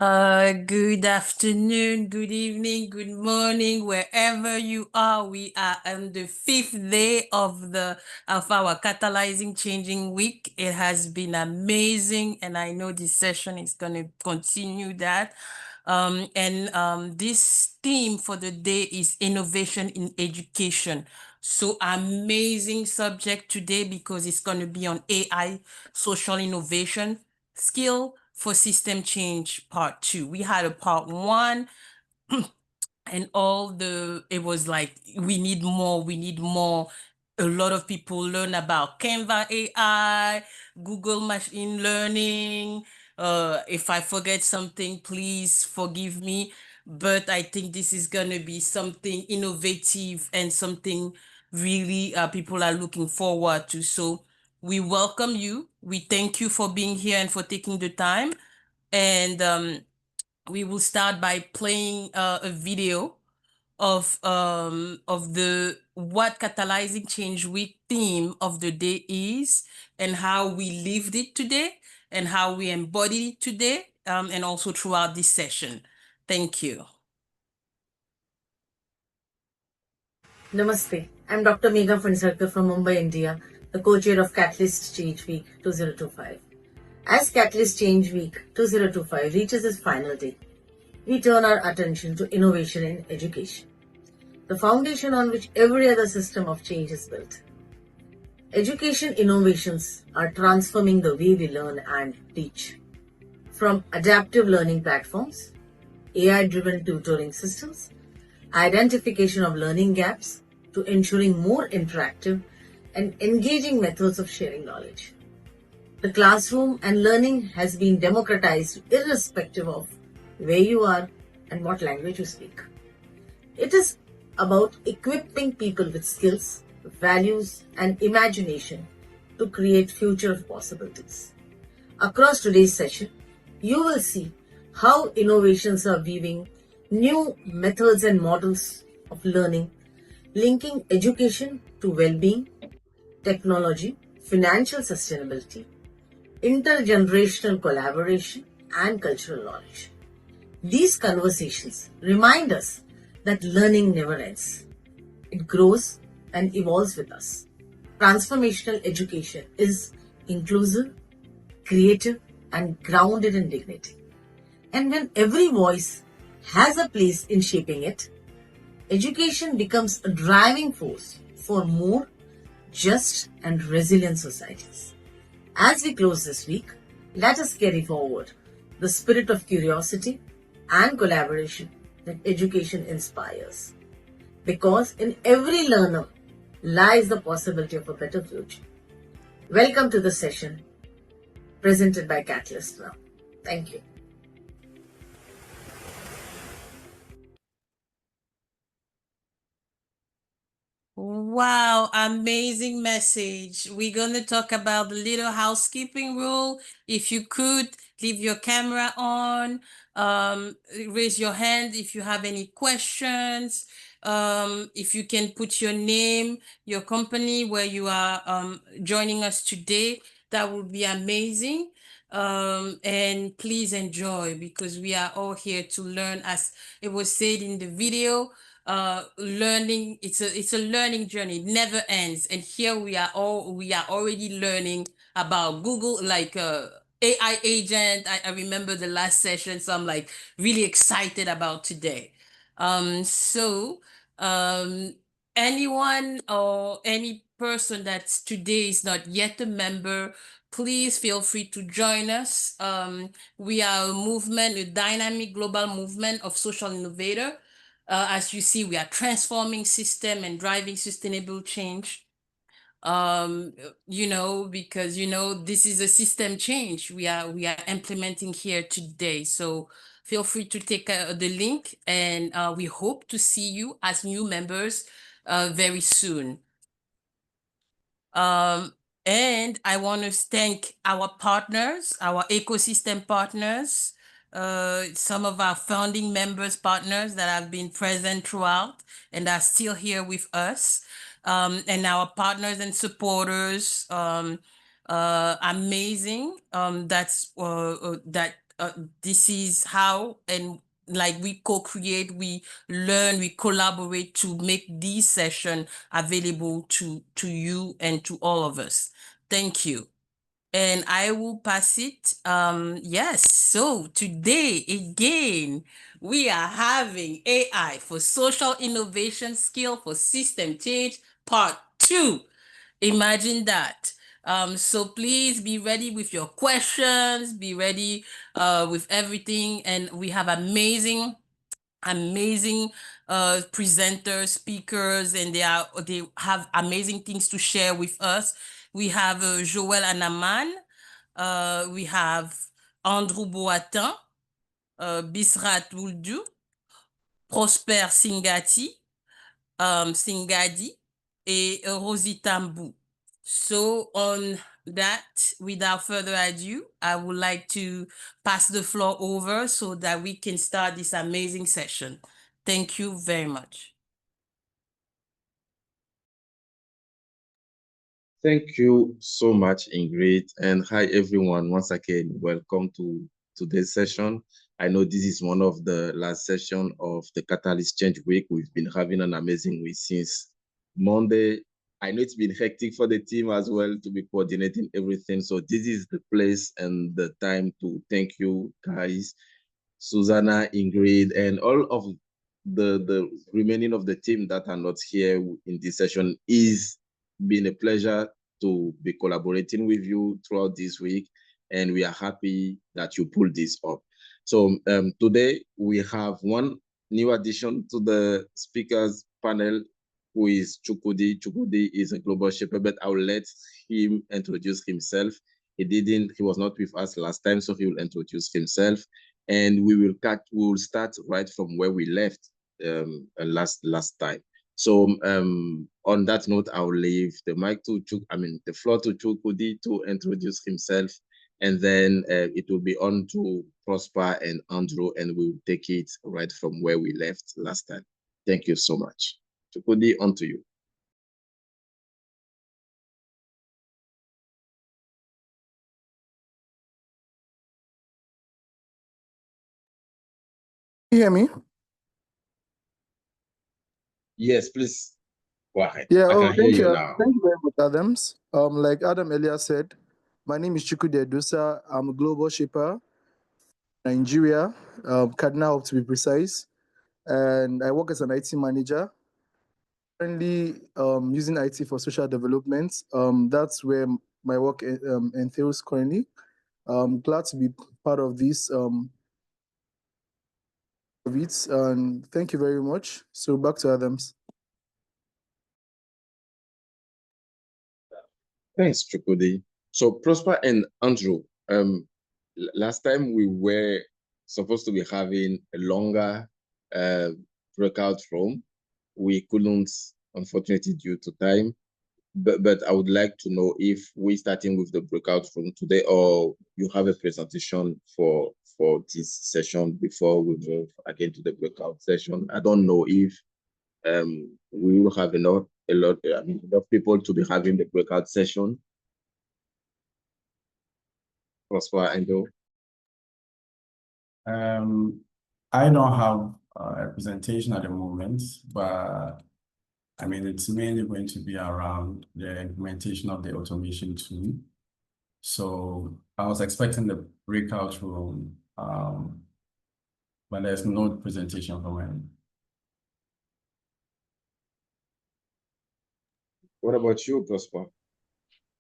Good afternoon, good evening, good morning, wherever you are. We are on the fifth day of our catalyzing changing week. It has been amazing, and I know this session is going to continue that. This theme for the day is innovation in education. So amazing subject today because it's going to be on AI, social innovation, skill for system change part 2. We had a part 1 and it was like we need more. A lot of people learn about Canva AI, Google machine learning. If I forget something, please forgive me, but I think this is gonna be something innovative and something really people are looking forward to. So we welcome you, we thank you for being here and for taking the time, and we will start by playing a video of the what catalyzing change week theme of the day is, and how we lived it today and how we embodied it today, and also throughout this session. Thank you. Namaste. I'm Dr. Megha Phansarkar from Mumbai, India, the co-chair of Catalyst Change Week 2025. As Catalyst Change Week 2025 reaches its final day, we turn our attention to innovation in education, the foundation on which every other system of change is built. Education innovations are transforming the way we learn and teach. From adaptive learning platforms, AI-driven tutoring systems, identification of learning gaps, to ensuring more interactive and engaging methods of sharing knowledge. The classroom and learning has been democratized irrespective of where you are and what language you speak. It is about equipping people with skills, values, and imagination to create future of possibilities. Across today's session, you will see how innovations are weaving new methods and models of learning, linking education to well-being, technology, financial sustainability, intergenerational collaboration, and cultural knowledge. These conversations remind us that learning never ends. It grows and evolves with us. Transformational education is inclusive, creative, and grounded in dignity. And when every voice has a place in shaping it, education becomes a driving force for more just and resilient societies. As we close this week, let us carry forward the spirit of curiosity and collaboration that education inspires. Because in every learner lies the possibility of a better future. Welcome to the session presented by Catalyst Now. Thank you. Wow, amazing message. We're going to talk about the little housekeeping rule. If you could leave your camera on, raise your hand if you have any questions. If you can put your name, your company, where you are joining us today, that would be amazing. And please enjoy, because we are all here to learn. As it was said in the video, learning, it's a learning journey. It never ends. And here we are already learning about Google, like AI agent. I remember the last session, so I'm like really excited about today. So anyone or any person that's today is not yet a member, please feel free to join us. We are a movement, a dynamic global movement of social innovator. As you see, we are transforming system and driving sustainable change. Because this is a system change we are implementing here today. So feel free to take the link, and we hope to see you as new members very soon. And I want to thank our partners, our ecosystem partners, some of our founding members, partners that have been present throughout and are still here with us, and our partners and supporters, amazing, that this is how, and like we co-create, we learn, we collaborate to make this session available to you and to all of us. Thank you. And I will pass it. Yes, so today again, we are having AI for social innovation skill for system change part 2. Imagine that. So please be ready with your questions, be ready with everything. And we have amazing presenters, speakers, and they have amazing things to share with us. We have Joël Anaman, we have Andrew Boatin, Bisrat Wuldu, Prosper Singadi, et Rosita Mbou. So on that, without further ado, I would like to pass the floor over so that we can start this amazing session. Thank you very much. Thank you so much, Ingrid. And hi, everyone. Once again, welcome to today's session. I know this is one of the last session of the Catalyst Change Week. We've been having an amazing week since Monday. I know it's been hectic for the team as well to be coordinating everything. So this is the place and the time to thank you guys, Susanna, Ingrid, and all of the remaining of the team that are not here in this session. Is been a pleasure to be collaborating with you throughout this week, and we are happy that you pulled this up. So today we have one new addition to the speakers panel, who is Chukudi. Chukudi is a global shipper, but I'll let him introduce himself. He was not with us last time, so he will introduce himself, and we will start right from where we left last time. So on that note, I'll leave the the floor to Chukudi to introduce himself, and then it will be on to Prosper and Andrew, and we'll take it right from where we left last time. Thank you so much. Chukudi, on to you. You hear me? Yes, please go ahead. Yeah. I can hear Thank you you. now. Thank you very much, Adams. Like Adam earlier said, my name is Chukwudi Edusa. I'm a global shipper, Nigeria, Cardinal to be precise, and I work as an IT manager. Currently, using IT for social development. That's where my work entails currently. Glad to be part of this. And thank you very much. So back to Adams. Thanks, Chukudi. So Prosper and Andrew, last time we were supposed to be having a longer breakout room. We couldn't, unfortunately, due to time. But I would like to know if we're starting with the breakout room today, or you have a presentation for this session before we move again to the breakout session. I don't know if we will have enough people to be having the breakout session. Prosper and Joe. I don't have a presentation at the moment, but I mean, it's mainly going to be around the implementation of the automation tool. So I was expecting the breakout room, but there's no presentation from him. What about you, Prosper?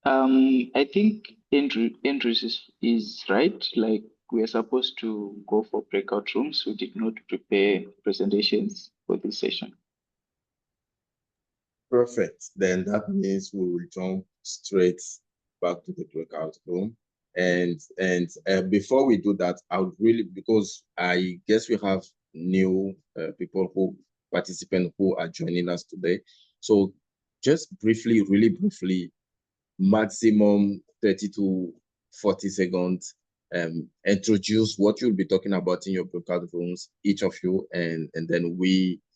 I think Andrews is right. Like, we are supposed to go for breakout rooms. We did not prepare presentations for this session. Perfect. Then that means we will jump straight back to the breakout room. And before we do that, I would really, because I guess we have new participants who are joining us today. So just briefly, really briefly, maximum 30 to 40 seconds, introduce what you'll be talking about in your breakout rooms, each of you, and then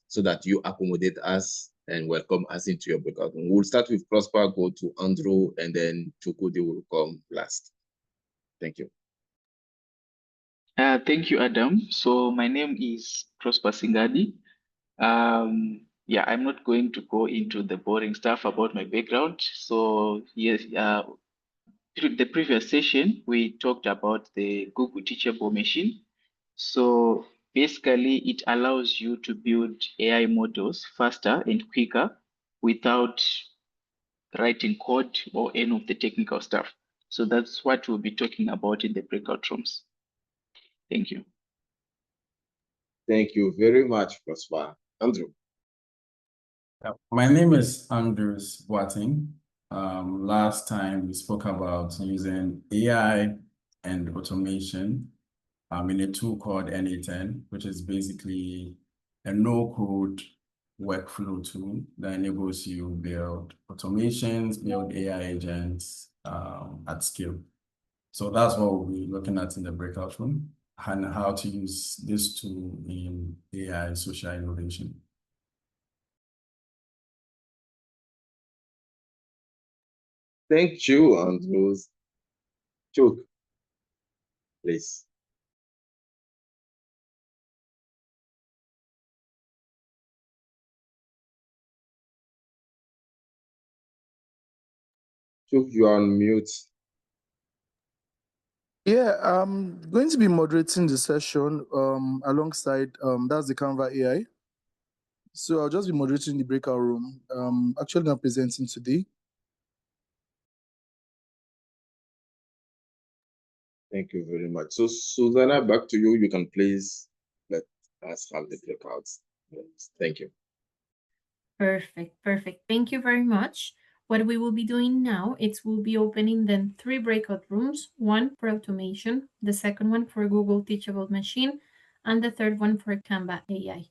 so that you accommodate us and welcome us into your breakout room. We'll start with Prosper, go to Andrew, and then Chukudi will come last. Thank you. Thank you, Adam. So my name is Prosper Singadi. Yeah, I'm not going to go into the boring stuff about my background. So yes, the previous session, we talked about the Google Teachable Machine. So basically, it allows you to build AI models faster and quicker without writing code or any of the technical stuff. So that's what we'll be talking about in the breakout rooms. Thank you. Thank you very much, Prosper. Andrew. My name is Andrews Boating. Last time we spoke about using AI and automation in a tool called NA10, which is basically a no-code workflow tool that enables you build automations, build AI agents at scale. So that's what we'll be looking at in the breakout room, and how to use this tool in AI social innovation. Thank you, Andrews. Chuk, please. Chuk, you are on mute. Yeah, I'm going to be moderating the session alongside that's the Canva AI. So I'll just be moderating the breakout room. Actually not presenting today. Thank you very much. So Susanna, back to you. You can please let us have the breakouts. Thank you. Perfect, perfect. Thank you very much. What we will be doing now is we'll be opening then 3 breakout rooms, one for automation, the second one for Google Teachable Machine, and the third one for Canva AI.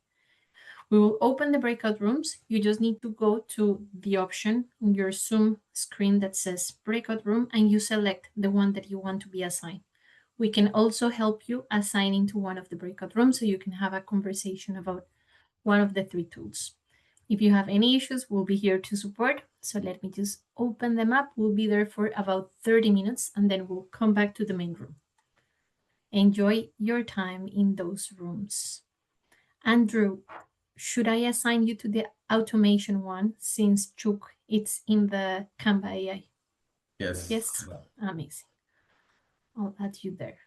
We will open the breakout rooms. You just need to go to the option on your Zoom screen that says breakout room, and you select the one that you want to be assigned. We can also help you assign into one of the breakout rooms so you can have a conversation about one of the 3 tools. If you have any issues, we'll be here to support. So let me just open them up. We'll be there for about 30 minutes and then we'll come back to the main room. Enjoy your time in those rooms. Andrew, should I assign you to the automation one since Chuk, it's in the Canva AI? Yes. Yes, amazing. I'll add you there.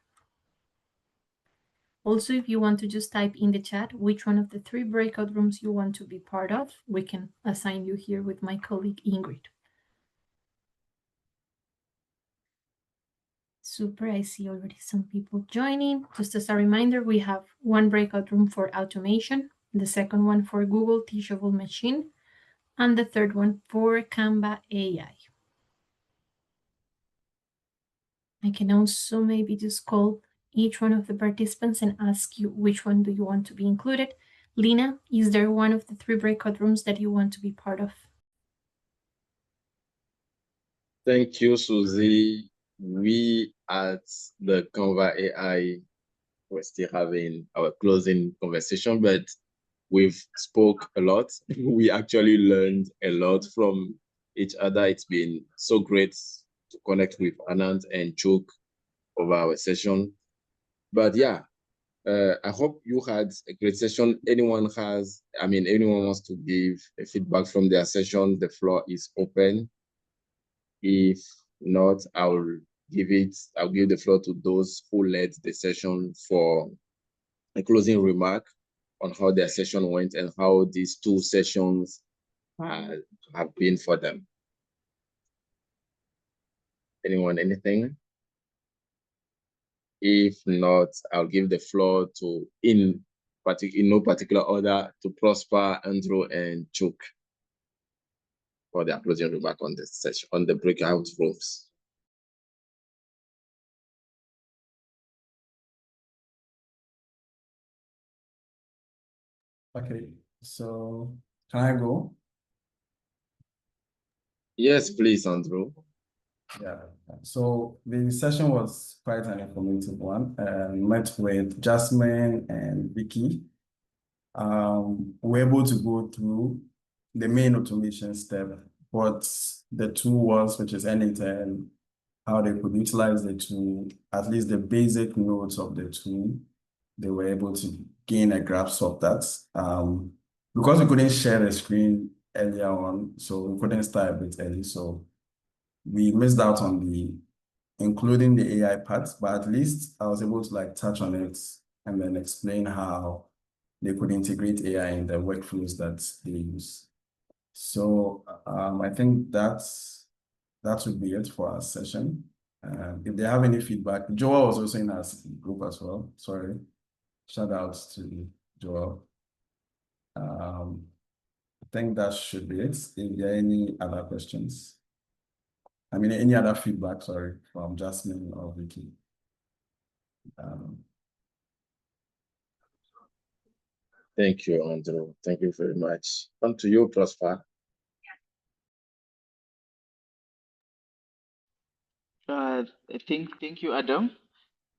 Also, if you want to just type in the chat which one of the 3 breakout rooms you want to be part of, we can assign you here with my colleague Ingrid. Super, I see already some people joining. Just as a reminder, we have one breakout room for automation, the second one for Google Teachable Machine, and the third one for Canva AI. I can also maybe just call each one of the participants and ask you which one do you want to be included. Lina, is there one of the 3 breakout rooms that you want to be part of? Thank you, Susie. We at the Canva AI, we're still having our closing conversation, but we've spoke a lot. We actually learned a lot from each other. It's been so great to connect with Anand and Chuk over our session. But yeah, I hope you had a great session. Anyone wants to give a feedback from their session, the floor is open. If not, I'll give the floor to those who led the session for a closing remark on how their session went and how these 2 sessions have been for them. Anyone, anything? If not, I'll give the floor to, in no particular order, to Prosper, Andrew, and Chuk for their closing remark on this session, on the breakout rooms. Okay, so can I go? Yes, please, Andrew. Yeah, so the session was quite an informative one. Met with Jasmine and Vicky. We're able to go through the main automation step, what the tool was, which is NA10, how they could utilize the tool, at least the basic nodes of the tool. They were able to gain a grasp of that. Because we couldn't share the screen earlier on, so we couldn't start a bit early. So we missed out on the including the AI part, but at least I was able to like touch on it and then explain how they could integrate AI in the workflows that they use. So I think that would be it for our session. If they have any feedback, Joel was also in our group as well. Sorry. Shout out to Joel. I think that should be it. If there are any other questions. I mean, any other feedback, sorry, from Jasmine or Vicky. Thank you, Andrew. Thank you very much. On to you, Prosper. Thank you, Adam.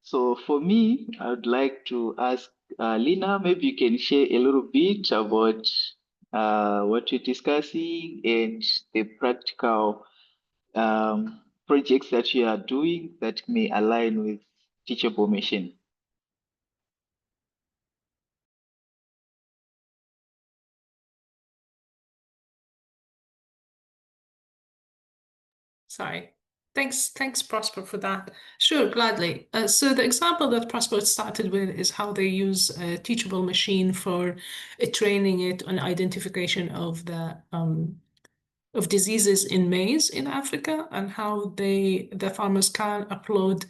So for me, I would like to ask Lina, maybe you can share a little bit about what you're discussing and the practical projects that you are doing that may align with Teachable Machine. Sorry. Thanks, Prosper, for that. Sure, gladly. So the example that Prosper started with is how they use a Teachable Machine for training it on identification of the of diseases in maize in Africa, and how the farmers can upload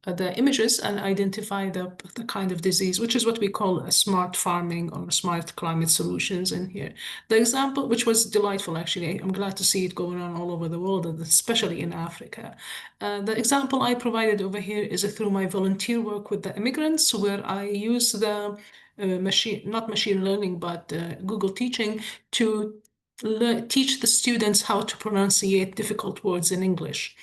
the images and identify the kind of disease, which is what we call a smart farming or smart climate solutions in here. The example, which was delightful actually, I'm glad to see it going on all over the world, especially in Africa. The example I provided over here is through my volunteer work with the immigrants, where I use the not machine learning, but Google Teaching to teach the students how to pronunciate difficult words in English.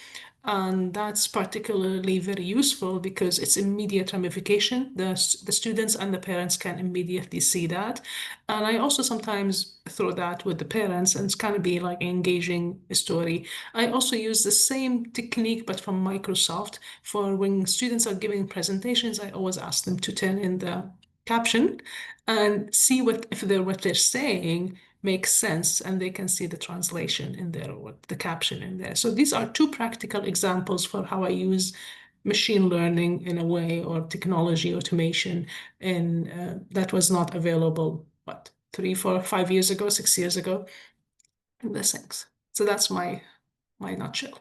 And that's particularly very useful because it's immediate ramification. The students and the parents can immediately see that. And I also sometimes throw that with the parents, and it's kind of be like an engaging story. I also use the same technique, but from Microsoft, for when students are giving presentations. I always ask them to turn in the caption and see what they're saying makes sense, and they can see the translation in there or the caption in there. So these are two practical examples for how I use machine learning in a way, or technology automation, and that was not available, 3, 4, 5 years ago, 6 years ago, and these things. So that's my nutshell.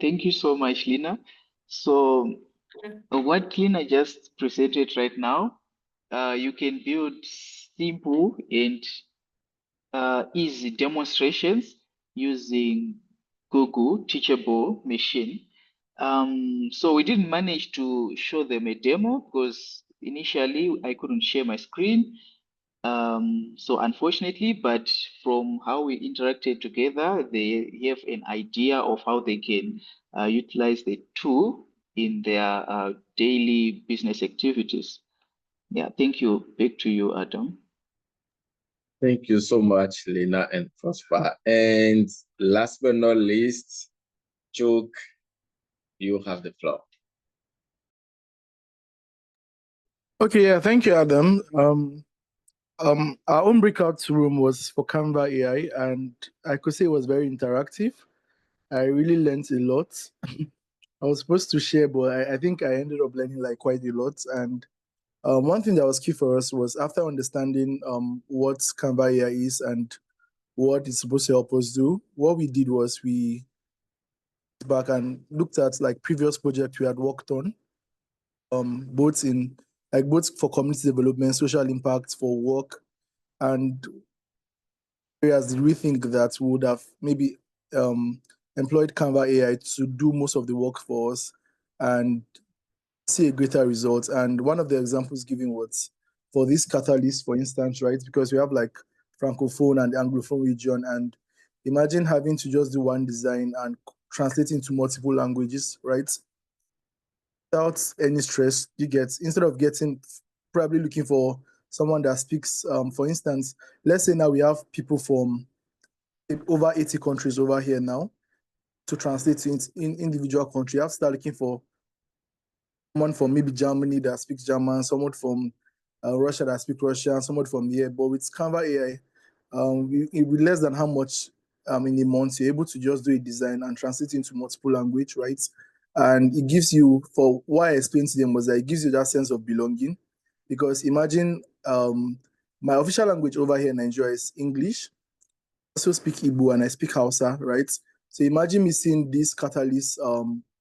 Thank you so much, Lina. So what Lina just presented right now, you can build simple and easy demonstrations using Google Teachable Machine. So we didn't manage to show them a demo because initially I couldn't share my screen. So unfortunately, but from how we interacted together, they have an idea of how they can utilize the tool in their daily business activities. Yeah, thank you. Back to you, Adam. Thank you so much, Lina and Prosper. And last but not least, Chook, you have the floor. Okay, yeah, thank you, Adam. Our own breakout room was for Canva AI, and I could say it was very interactive. I really learned a lot. I was supposed to share, but I think I ended up learning like quite a lot. And one thing that was key for us was, after understanding what Canva AI is and what it's supposed to help us do, what we did was we back and looked at like previous projects we had worked on, both for community development, social impact, for work, and areas did we think that we would have maybe employed Canva AI to do most of the work for us and see a greater result. And one of the examples given was for this catalyst, for instance, right? Because we have like Francophone and Anglophone region, and imagine having to just do one design and translate into multiple languages, right? Without any stress. You get, instead of probably looking for someone that speaks, for instance, let's say now we have people from over 80 countries over here now. To translate to in individual country, you have to start looking for someone from maybe Germany that speaks German, someone from Russia that speaks Russian, someone from here. But with Canva AI, with less than how much in a month, you're able to just do a design and translate into multiple language, right? And it gives you, for what I explained to them was that it gives you that sense of belonging. Because imagine my official language over here in Nigeria is English. I also speak Igbo and I speak Hausa, right? So imagine me seeing this Catalyst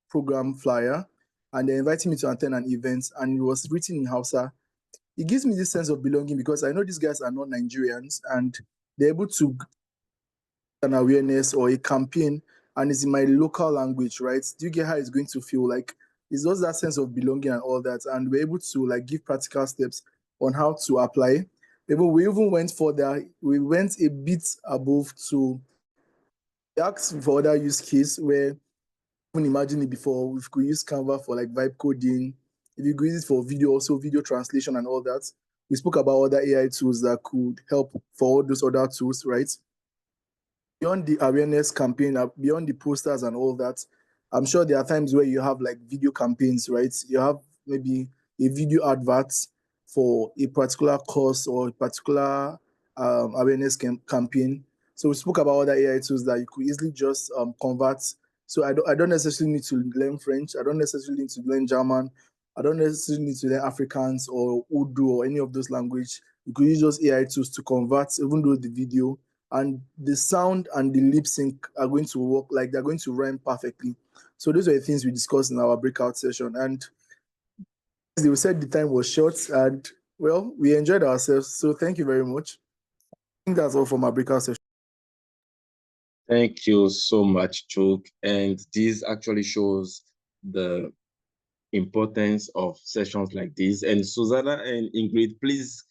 program flyer and they're inviting me to attend an event and it was written in Hausa. It gives me this sense of belonging because I know these guys are not Nigerians and they're able to an awareness or a campaign and it's in my local language, right? Do you get how it's going to feel? Like it's just that sense of belonging and all that. And we're able to like give practical steps on how to apply. We even went further, we went a bit above to ask for other use case where even imagine it before, we could use Canva for like vibe coding. If you could use it for video, also video translation and all that. We spoke about other AI tools that could help for all those other tools, right? Beyond the awareness campaign, beyond the posters and all that, I'm sure there are times where you have like video campaigns, right? You have maybe a video advert for a particular course or a particular awareness campaign. So we spoke about other AI tools that you could easily just convert. So I don't necessarily need to learn French. I don't necessarily need to learn German. I don't necessarily need to learn Afrikaans or Urdu or any of those languages. You could use those AI tools to convert, even though the video and the sound and the lip sync are going to work, like they're going to rhyme perfectly. So those are the things we discussed in our breakout session. And they said the time was short and well, we enjoyed ourselves. So thank you very much. I think that's all from our breakout session. Thank you so much, Chuk. And this actually shows the importance of sessions like this. And Susanna and Ingrid, please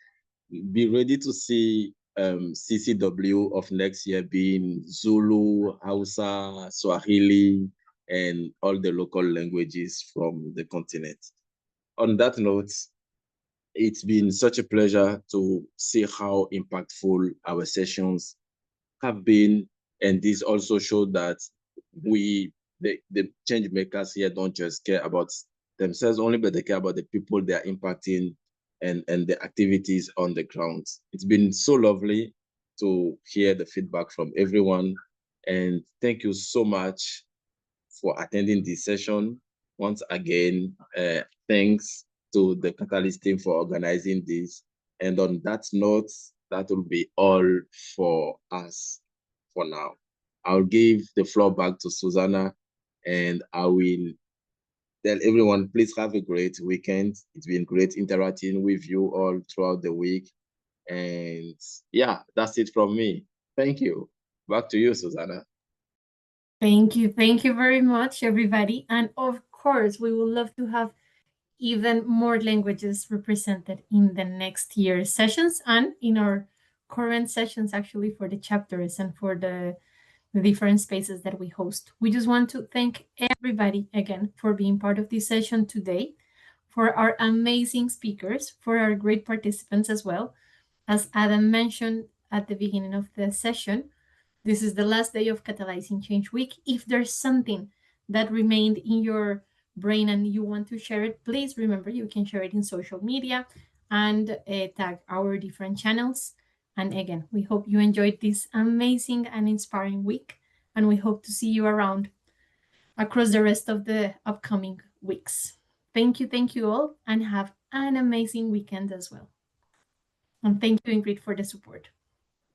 be ready to see CCW of next year being Zulu, Hausa, Swahili, and all the local languages from the continent. On that note, it's been such a pleasure to see how impactful our sessions have been. And this also showed that the change makers here don't just care about themselves only, but they care about the people they are impacting and the activities on the ground. It's been so lovely to hear the feedback from everyone. And thank you so much for attending this session. Once again, thanks to the Catalyst team for organizing this. And on that note, that will be all for us for now. I'll give the floor back to Susanna and I will tell everyone, please have a great weekend. It's been great interacting with you all throughout the week. And yeah, that's it from me. Thank you. Back to you, Susanna. Thank you. Thank you very much, everybody. And of course, we would love to have even more languages represented in the next year's sessions and in our current sessions, actually, for the chapters and for the different spaces that we host. We just want to thank everybody again for being part of this session today, for our amazing speakers, for our great participants as well. As Adam mentioned at the beginning of the session, this is the last day of Catalyzing Change Week. If there's something that remained in your brain and you want to share it, please remember you can share it in social media and tag our different channels. And again, we hope you enjoyed this amazing and inspiring week, and we hope to see you around across the rest of the upcoming weeks. Thank you all, and have an amazing weekend as well. And thank you, Ingrid, for the support.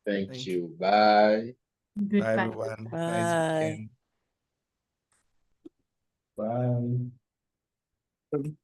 Thank you. Bye. Goodbye. Bye, everyone. Nice Bye. weekend. Bye.